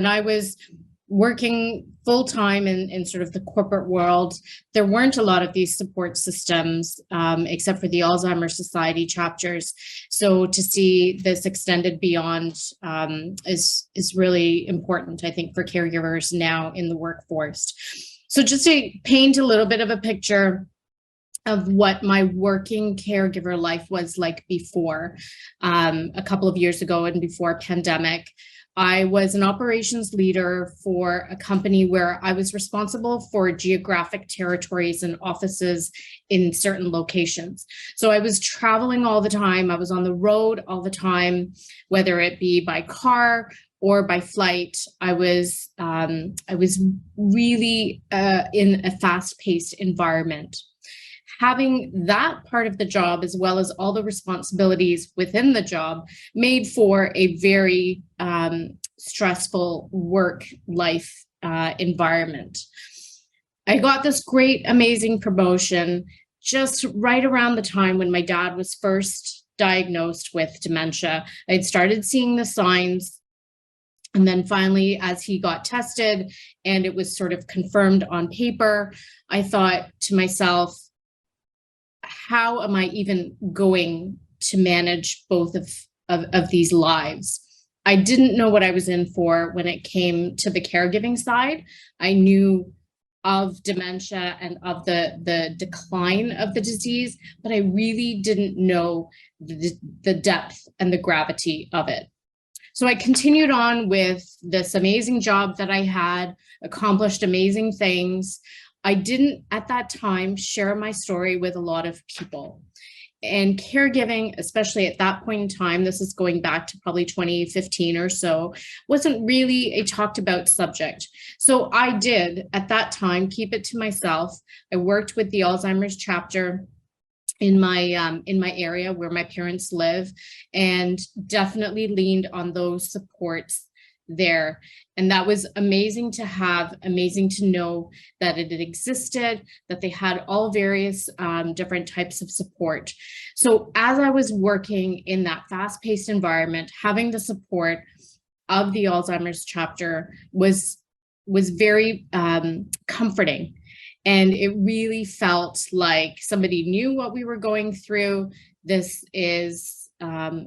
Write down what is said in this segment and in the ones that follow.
I was working full time in sort of the corporate world, there weren't a lot of these support systems, except for the Alzheimer's Society chapters. So to see this extended beyond is really important, I think, for caregivers now in the workforce. So just to paint a little bit of a picture of what my working caregiver life was like before, a couple of years ago and before pandemic. I was an operations leader for a company where I was responsible for geographic territories and offices in certain locations. So I was traveling all the time. I was on the road all the time, whether it be by car or by flight. I was really in a fast-paced environment. Having that part of the job, as well as all the responsibilities within the job, made for a very stressful work-life environment. I got this great, amazing promotion just right around the time when my dad was first diagnosed with dementia. I'd started seeing the signs. And then finally, as he got tested and it was sort of confirmed on paper, I thought to myself, how am I even going to manage both of these lives? I didn't know what I was in for when it came to the caregiving side. I knew of dementia and of the decline of the disease, but I really didn't know the depth and the gravity of it. So I continued on with this amazing job that I had, accomplished amazing things. I didn't at that time share my story with a lot of people. And caregiving, especially at that point in time, this is going back to probably 2015 or so, wasn't really a talked about subject. So I did at that time keep it to myself. I worked with the Alzheimer's chapter in my area where my parents live, and definitely leaned on those supports there. And that was amazing to have, amazing to know that it existed, that they had all various different types of support. So as I was working in that fast-paced environment, having the support of the Alzheimer's chapter was very comforting. And it really felt like somebody knew what we were going through. This is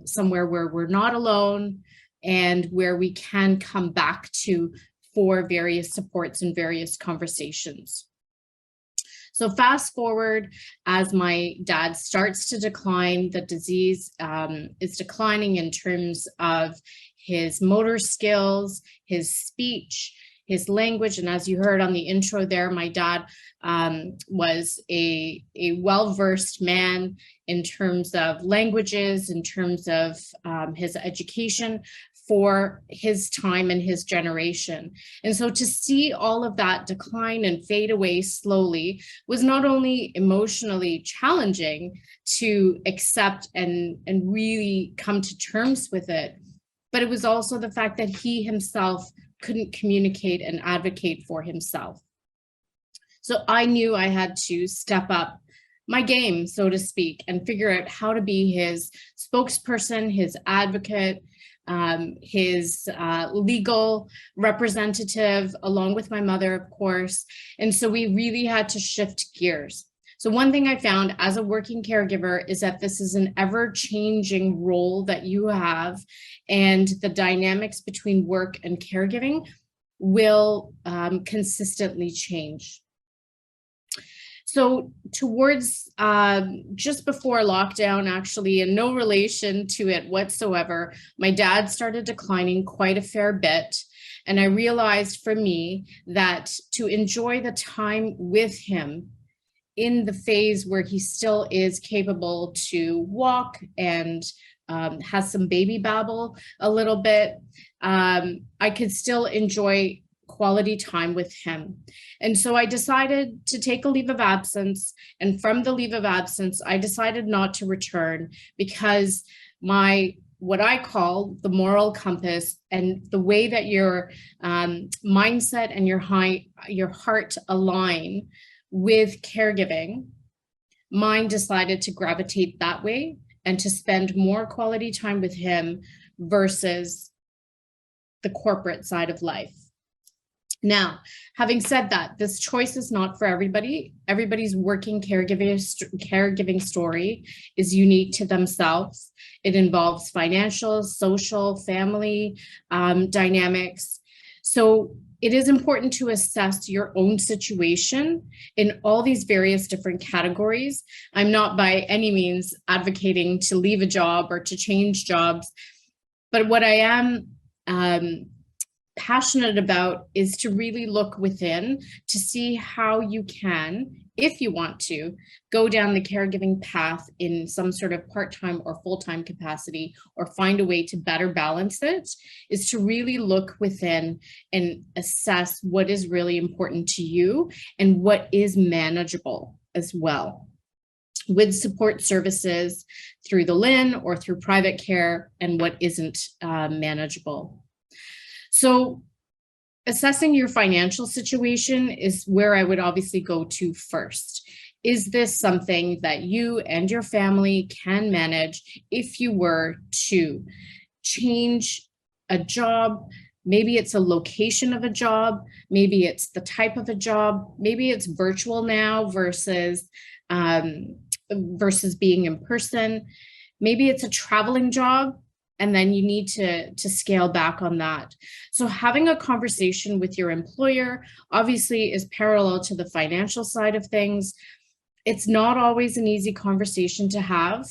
somewhere where we're not alone, and where we can come back to for various supports and various conversations. So fast forward, as my dad starts to decline, the disease is declining in terms of his motor skills, his speech, his language. And as you heard on the intro there, my dad was a well-versed man in terms of languages, in terms of his education for his time and his generation. And so to see all of that decline and fade away slowly was not only emotionally challenging to accept and really come to terms with it, but it was also the fact that he himself couldn't communicate and advocate for himself. So I knew I had to step up my game, so to speak, and figure out how to be his spokesperson, his advocate, his legal representative, along with my mother, of course. And so we really had to shift gears. So one thing I found as a working caregiver is that this is an ever-changing role that you have, and the dynamics between work and caregiving will consistently change. So towards just before lockdown, actually, in no relation to it whatsoever, my dad started declining quite a fair bit. And I realized for me that to enjoy the time with him in the phase where he still is capable to walk and has some baby babble a little bit, I could still enjoy quality time with him. And so I decided to take a leave of absence. And from the leave of absence, I decided not to return because what I call the moral compass and the way that your mindset and your heart align with caregiving, mine decided to gravitate that way and to spend more quality time with him versus the corporate side of life. Now, having said that, this choice is not for everybody. Everybody's working caregiving story is unique to themselves. It involves financial, social, family dynamics. So it is important to assess your own situation in all these various different categories. I'm not by any means advocating to leave a job or to change jobs, but what I am passionate about is to really look within to see how you can, if you want to, go down the caregiving path in some sort of part-time or full-time capacity, or find a way to better balance it, is to really look within and assess what is really important to you and what is manageable as well, with support services through the LIN or through private care, and what isn't manageable. So assessing your financial situation is where I would obviously go to first. Is this something that you and your family can manage if you were to change a job? Maybe it's a location of a job, maybe it's the type of a job, maybe it's virtual now versus being in person. Maybe it's a traveling job, and then you need to scale back on that. So having a conversation with your employer obviously is parallel to the financial side of things. It's not always an easy conversation to have.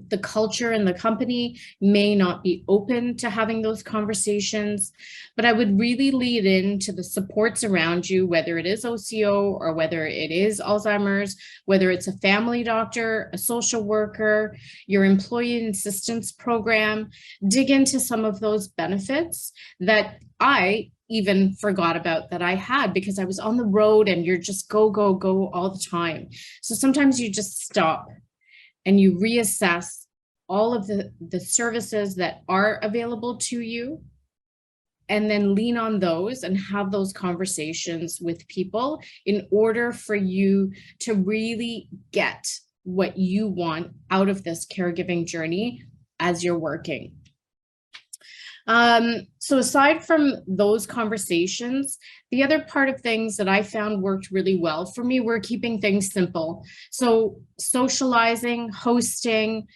The culture in the company may not be open to having those conversations, but I would really lead into the supports around you, whether it is OCO or whether it is Alzheimer's, whether it's a family doctor, a social worker, your employee assistance program. Dig into some of those benefits that I even forgot about that I had, because I was on the road and you're just go, go, go all the time. So sometimes you just stop and you reassess all of the services that are available to you, and then lean on those and have those conversations with people in order for you to really get what you want out of this caregiving journey as you're working. So aside from those conversations, the other part of things that I found worked really well for me were keeping things simple. So socializing, hosting,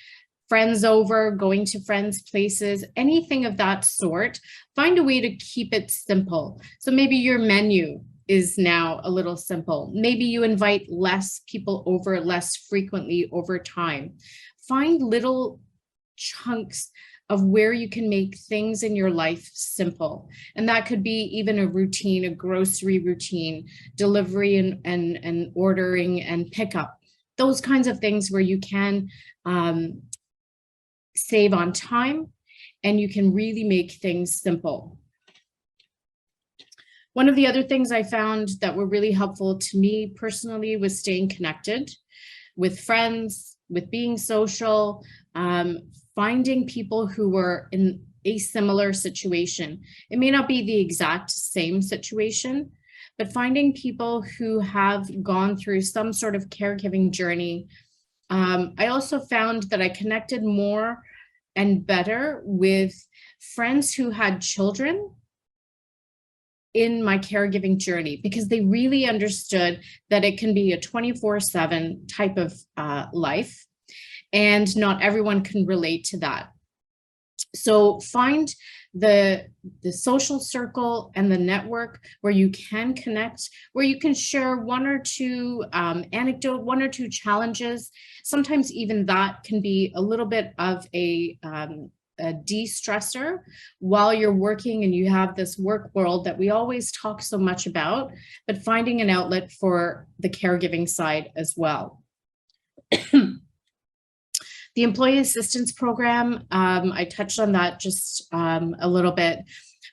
friends over, going to friends' places, anything of that sort, find a way to keep it simple. So maybe your menu is now a little simple. Maybe you invite less people over less frequently over time. Find little chunks of where you can make things in your life simple. And that could be even a routine, a grocery routine, delivery and ordering and pickup. Those kinds of things where you can save on time and you can really make things simple. One of the other things I found that were really helpful to me personally was staying connected with friends, with being social, finding people who were in a similar situation. It may not be the exact same situation, but finding people who have gone through some sort of caregiving journey. I also found that I connected more and better with friends who had children in my caregiving journey, because they really understood that it can be a 24/7 type of life, and not everyone can relate to that. So find the social circle and the network where you can connect, where you can share one or two anecdote, one or two challenges. Sometimes even that can be a little bit of a de-stressor while you're working and you have this work world that we always talk so much about, but finding an outlet for the caregiving side as well. The employee assistance program, I touched on that just a little bit,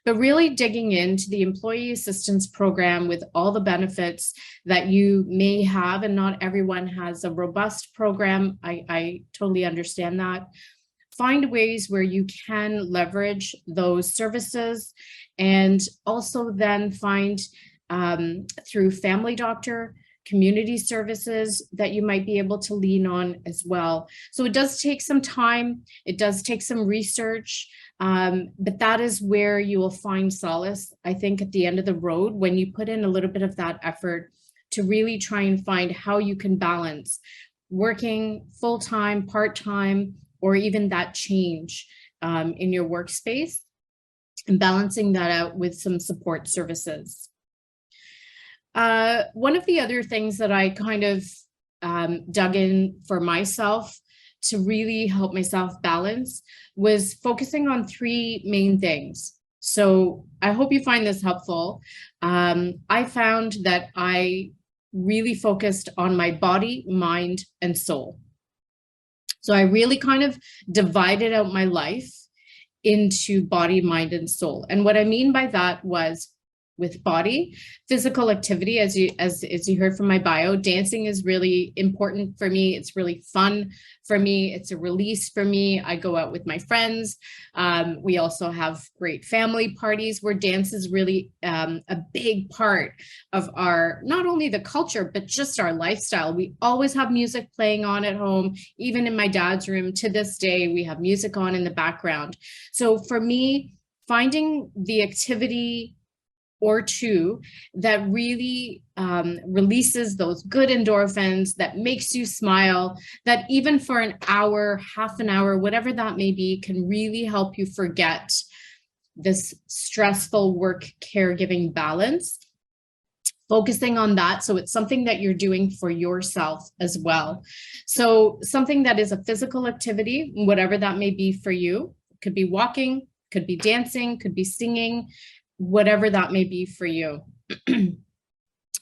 but really digging into the employee assistance program with all the benefits that you may have, and not everyone has a robust program. I totally understand that. Find ways where you can leverage those services, and also then find through family doctor, community services that you might be able to lean on as well. So it does take some time, it does take some research, but that is where you will find solace, I think, at the end of the road, when you put in a little bit of that effort to really try and find how you can balance working full-time, part-time, or even that change in your workspace, and balancing that out with some support services. One of the other things that I kind of dug in for myself to really help myself balance was focusing on three main things. So I hope you find this helpful. I found that I really focused on my body, mind, and soul. So I really kind of divided out my life into body, mind, and soul. And what I mean by that was, with body, physical activity, as you heard from my bio, dancing is really important for me. It's really fun for me. It's a release for me. I go out with my friends. We also have great family parties where dance is really a big part of our, not only the culture, but just our lifestyle. We always have music playing on at home. Even in my dad's room to this day, we have music on in the background. So for me, finding the activity or two that really releases those good endorphins, that makes you smile, that even for an hour, half an hour, whatever that may be, can really help you forget this stressful work caregiving balance. Focusing on that, so it's something that you're doing for yourself as well. So something that is a physical activity, whatever that may be for you, could be walking, could be dancing, could be singing, whatever that may be for you.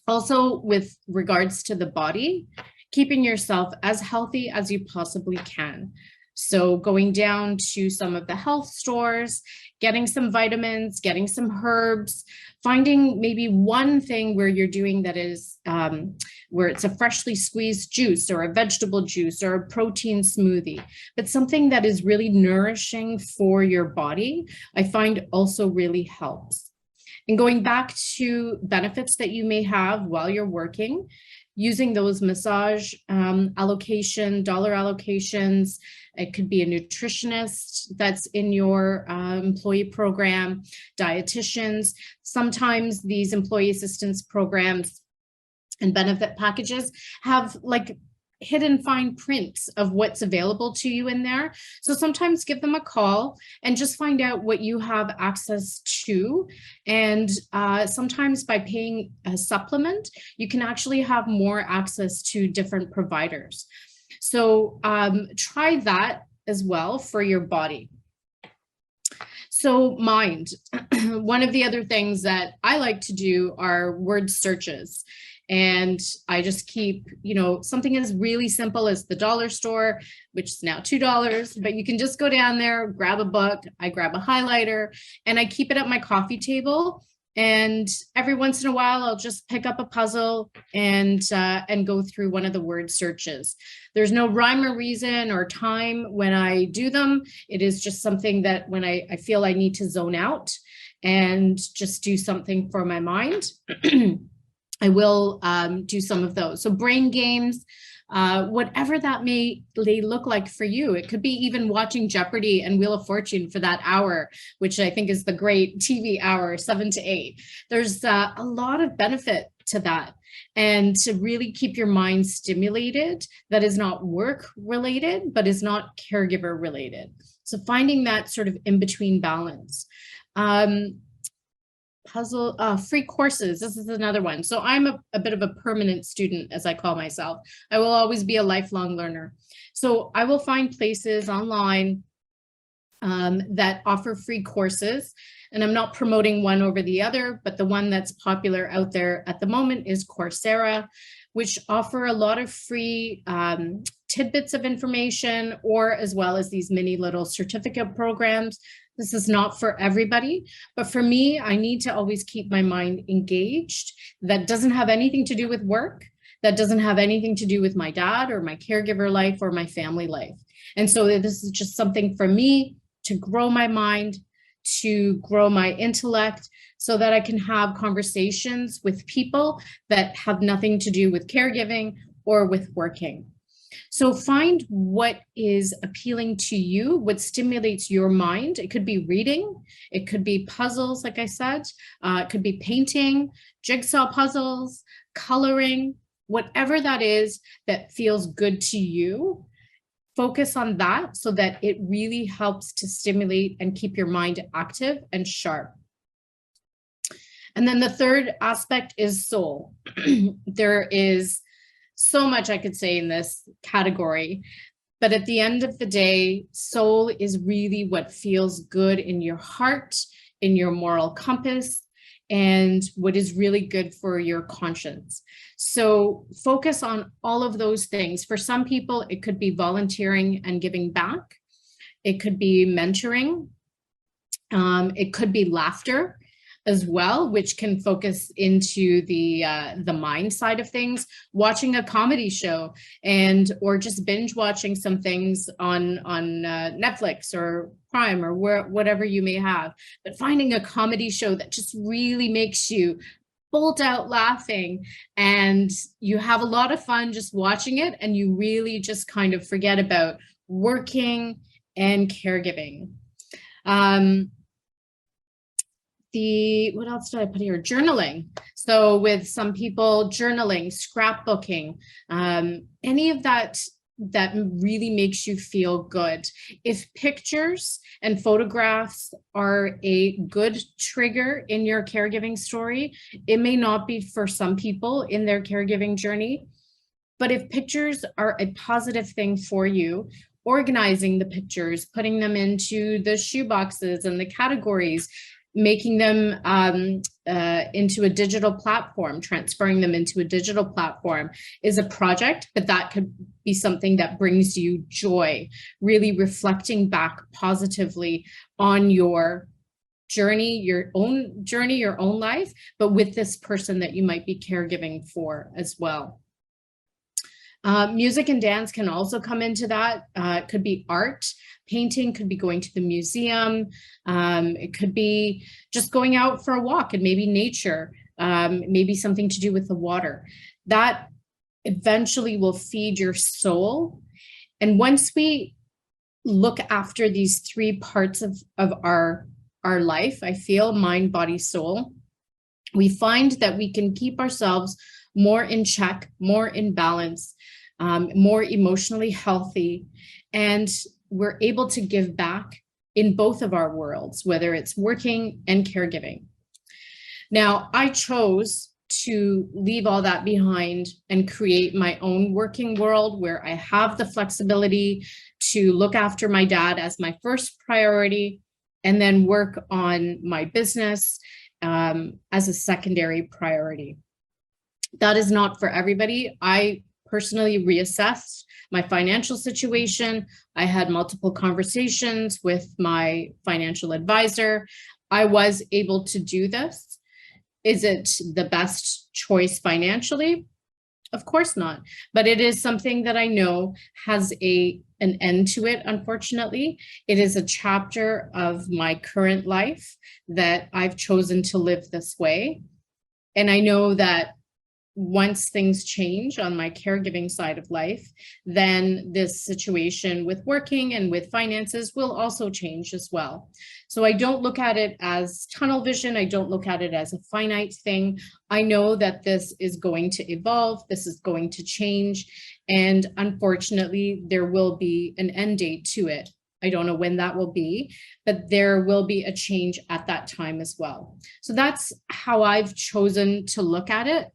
Also, with regards to the body, keeping yourself as healthy as you possibly can. So going down to some of the health stores, getting some vitamins, getting some herbs, finding maybe one thing where you're doing that is where it's a freshly squeezed juice or a vegetable juice or a protein smoothie, but something that is really nourishing for your body, I find also really helps. And going back to benefits that you may have while you're working, using those massage allocation, dollar allocations. It could be a nutritionist that's in your employee program, dietitians. Sometimes these employee assistance programs and benefit packages have like hidden fine prints of what's available to you in there. So sometimes give them a call and just find out what you have access to. And sometimes by paying a supplement, you can actually have more access to different providers. So try that as well for your body. So mind, one of the other things that I like to do are word searches. And I just keep, something as really simple as the dollar store, which is now $2, but you can just go down there, grab a book, I grab a highlighter, and I keep it at my coffee table. And every once in a while, I'll just pick up a puzzle and go through one of the word searches. There's no rhyme or reason or time when I do them. It is just something that when I feel I need to zone out and just do something for my mind, I will do some of those. So brain games, whatever that may look like for you. It could be even watching Jeopardy and Wheel of Fortune for that hour, which I think is the great TV hour, 7 to 8. There's a lot of benefit to that. And to really keep your mind stimulated, that is not work related, but is not caregiver related. So finding that sort of in-between balance. Free courses. This is another one. So I'm a bit of a permanent student, as I call myself. I will always be a lifelong learner. So I will find places online that offer free courses. And I'm not promoting one over the other, but the one that's popular out there at the moment is Coursera, which offer a lot of free tidbits of information, or as well as these mini little certificate programs. This is not for everybody, but for me, I need to always keep my mind engaged. That doesn't have anything to do with work. That doesn't have anything to do with my dad or my caregiver life or my family life. And so this is just something for me to grow my mind, to grow my intellect so that I can have conversations with people that have nothing to do with caregiving or with working. So find what is appealing to you, what stimulates your mind. It could be reading, it could be puzzles, like I said, it could be painting, jigsaw puzzles, coloring, whatever that is that feels good to you. Focus on that so that it really helps to stimulate and keep your mind active and sharp. And then the third aspect is soul. There is so much I could say in this category, but at the end of the day, soul is really what feels good in your heart, in your moral compass, and what is really good for your conscience. So focus on all of those things. For some people, it could be volunteering and giving back. It could be mentoring. It could be laughter as well, which can focus into the mind side of things, watching a comedy show or just binge watching some things on Netflix or Prime or whatever you may have, but finding a comedy show that just really makes you bolt out laughing and you have a lot of fun just watching it, and you really just kind of forget about working and caregiving. What else did I put here? Journaling. So with some people, journaling, scrapbooking, any of that really makes you feel good. If pictures and photographs are a good trigger in your caregiving story, it may not be for some people in their caregiving journey, but if pictures are a positive thing for you, organizing the pictures, putting them into the shoe boxes and the categories, making them into a digital platform, transferring them into a digital platform is a project, but that could be something that brings you joy, really reflecting back positively on your journey, your own life, but with this person that you might be caregiving for as well. Music and dance can also come into that. It could be art, painting, could be going to the museum. It could be just going out for a walk and maybe nature, maybe something to do with the water. That eventually will feed your soul. And once we look after these three parts of our life, I feel mind, body, soul, we find that we can keep ourselves more in check, more in balance, more emotionally healthy, and we're able to give back in both of our worlds, whether it's working and caregiving. Now, I chose to leave all that behind and create my own working world where I have the flexibility to look after my dad as my first priority and then work on my business as a secondary priority. That is not for everybody. I personally reassessed my financial situation. I had multiple conversations with my financial advisor. I was able to do this. Is it the best choice financially? Of course not, but it is something that I know has an end to it, unfortunately. It is a chapter of my current life that I've chosen to live this way. And I know that once things change on my caregiving side of life, then this situation with working and with finances will also change as well. So I don't look at it as tunnel vision. I don't look at it as a finite thing. I know that this is going to evolve. This is going to change. And unfortunately, there will be an end date to it. I don't know when that will be, but there will be a change at that time as well. So that's how I've chosen to look at it.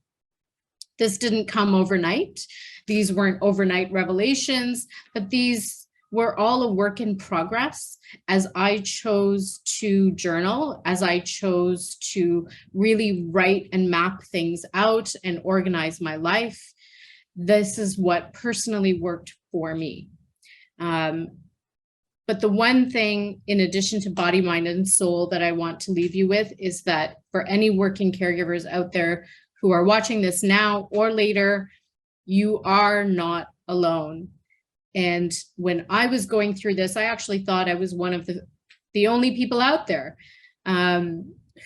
This didn't come overnight. These weren't overnight revelations, but these were all a work in progress as I chose to journal, as I chose to really write and map things out and organize my life. This is what personally worked for me. But the one thing, in addition to body, mind, and soul, that I want to leave you with is that for any working caregivers out there who are watching this now or later, you are not alone. And when I was going through this, I actually thought I was one of the the only people out there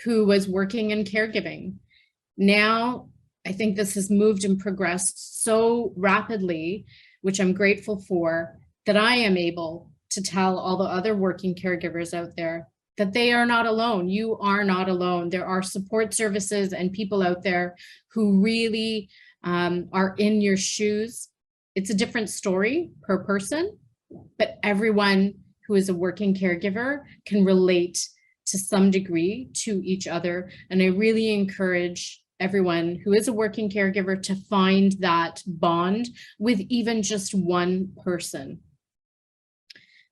who was working in caregiving. Now, I think this has moved and progressed so rapidly, which I'm grateful for, that I am able to tell all the other working caregivers out there that they are not alone. You are not alone. There are support services and people out there who really are in your shoes. It's a different story per person, but everyone who is a working caregiver can relate to some degree to each other. And I really encourage everyone who is a working caregiver to find that bond with even just one person.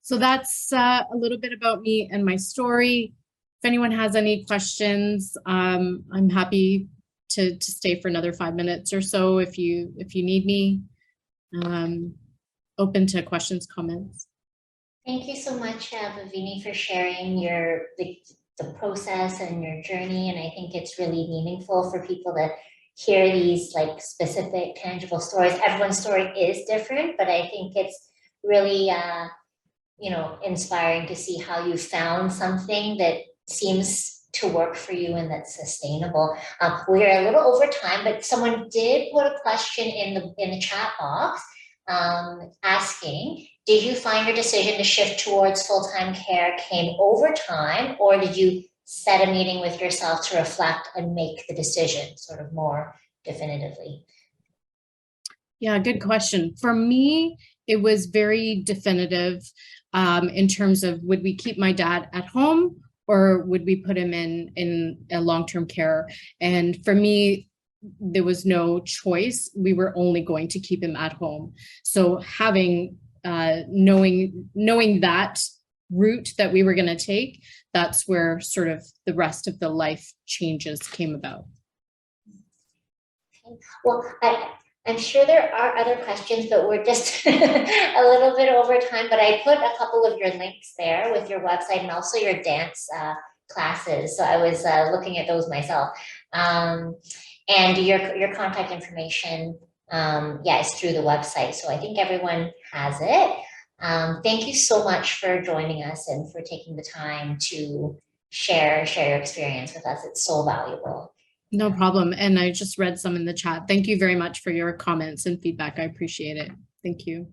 So that's a little bit about me and my story. If anyone has any questions, I'm happy to stay for another 5 minutes or so if you need me. Open to questions, comments. Thank you so much, Bhavani, for sharing the process and your journey. And I think it's really meaningful for people to hear these like specific, tangible stories. Everyone's story is different, but I think it's really, inspiring to see how you found something that seems to work for you and that's sustainable. We're a little over time, but someone did put a question in the chat box asking, did you find your decision to shift towards full-time care came over time, or did you set a meeting with yourself to reflect and make the decision sort of more definitively? Yeah, good question. For me, it was very definitive in terms of, would we keep my dad at home or would we put him in a long-term care? And for me, there was no choice. We were only going to keep him at home. So having knowing that route that we were going to take, that's where sort of the rest of the life changes came about. Okay. Well, I'm sure there are other questions, but we're just a little bit over time. But I put a couple of your links there with your website and also your dance classes. So I was looking at those myself. And your contact information, is through the website. So I think everyone has it. Thank you so much for joining us and for taking the time to share your experience with us. It's so valuable. No problem. And I just read some in the chat. Thank you very much for your comments and feedback. I appreciate it. Thank you.